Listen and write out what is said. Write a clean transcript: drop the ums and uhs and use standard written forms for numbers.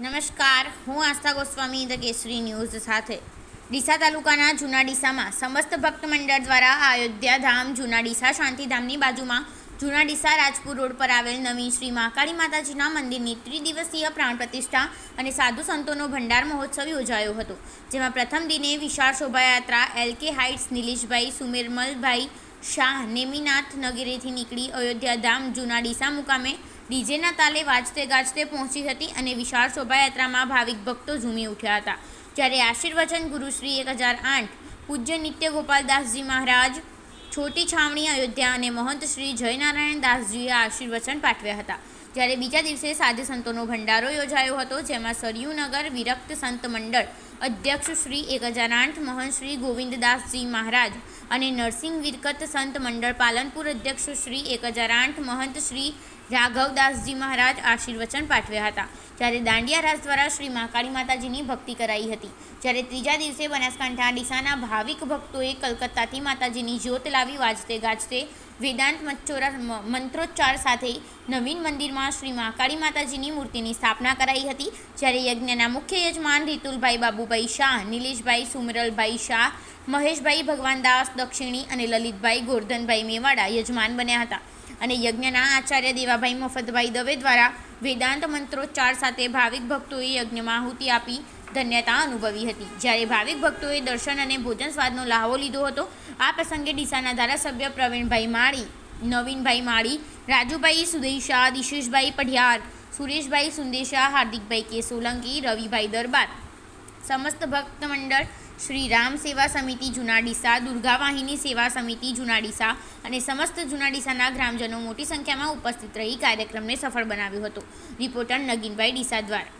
નમસ્કાર, હું આસ્થા ગોસ્વામી ધ કેસરી ન્યૂઝ સાથે. ડીસા તાલુકાના જૂના ડીસામાં સમસ્ત ભક્ત મંડળ દ્વારા અયોધ્યા ધામ જૂના ડીસા શાંતિધામની બાજુમાં જૂના ડીસા રાજપુર રોડ પર આવેલ નવીન શ્રી મહાકાળી માતાજીના મંદિરની ત્રિદિવસીય પ્રાણ પ્રતિષ્ઠા અને સાધુ સંતોનો ભંડાર મહોત્સવ યોજાયો હતો. જેમાં પ્રથમ દિને વિશાળ શોભાયાત્રા એલકે હાઇટ્સ નિલેશભાઈ સુમેરમલભાઈ શાહ નેમિનાથ નગરેથી નીકળી અયોધ્યા ધામ જૂના ડીસા મુકામે ડીજેના તાલે વાજતે ગાજતે પહોંચી હતી અને વિશાળ શોભાયાત્રામાં ભાવિક ભક્તો ઝૂમી ઉઠ્યા હતા. જ્યારે આશીર્વચન ગુરુશ્રી 1008 પૂજ્ય નિત્ય ગોપાલદાસજી મહારાજ છોટી છાવણી અયોધ્યા અને મહંત શ્રી જયનારાયણ દાસજીએ આશીર્વચન પાઠવ્યા હતા. જ્યારે બીજા દિવસે સાધુ સંતોનો ભંડારો યોજાયો હતો, જેમાં સરયુનગર વિરક્ત સંત મંડળ અધ્યક્ષ શ્રી 1008 મહંત શ્રી ગોવિંદદાસજી મહારાજ અને નરસિંહ વિરકત સંત મંડળ પાલનપુર અધ્યક્ષ શ્રી 1008 મહંત શ્રી રાઘવદાસજી મહારાજ આશીર્વચન પાઠવ્યા હતા. જ્યારે દાંડિયા રાસ દ્વારા શ્રી મહાકાળી માતાજીની ભક્તિ કરાઈ હતી. જ્યારે ત્રીજા દિવસે બનાસકાંઠા ડીસાના ભાવિક ભક્તોએ કલકત્તાથી માતાજીની જ્યોત લાવી વાજતે ગાજતે વેદાંત મંત્રોચ્ચાર સાથે નવીન મંદિરમાં શ્રી મહાકાળી માતાજીની મૂર્તિની સ્થાપના કરાઈ હતી. જ્યારે યજ્ઞના મુખ્ય યજમાન રીતુલભાઈ બાબુભાઈ શાહ, નિલેશભાઈ સુમરલભાઈ શાહ, મહેશભાઈ ભગવાનદાસ દક્ષિણી અને લલિતભાઈ ગોરધનભાઈ મેવાડા યજમાન બન્યા હતા. અને યજ્ઞના આચાર્ય દેવાભાઈ મફતભાઈ દવે દ્વારા વેદાંત મંત્રોચ્ચાર સાથે ભાવિક ભક્તોએ યજ્ઞમાં આહુતિ આપી ધન્યતા અનુભવી હતી. જ્યારે ભાવિક ભક્તોએ દર્શન અને ભોજન સ્વાદનો લહાવો લીધો હતો. આ પ્રસંગે ડીસાના ધારાસભ્ય પ્રવીણભાઈ માળી, નવીનભાઈ માળી, રાજુભાઈ સુદેશા, દિશેશભાઈ પઢિયાર, સુરેશભાઈ સુંદેશા, હાર્દિકભાઈ કે સોલંકી, રવિભાઈ દરબાર, સમસ્ત ભક્ત મંડળ શ્રી રામ સેવા સમિતિ જૂના ડીસા, દુર્ગા વાહિની સેવા સમિતિ જૂના ડીસા અને સમસ્ત જૂના ડીસાના ગ્રામજનો મોટી સંખ્યામાં ઉપસ્થિત રહી કાર્યક્રમને સફળ બનાવ્યો હતો. રિપોર્ટર નગીનભાઈ ડીસા દ્વારા.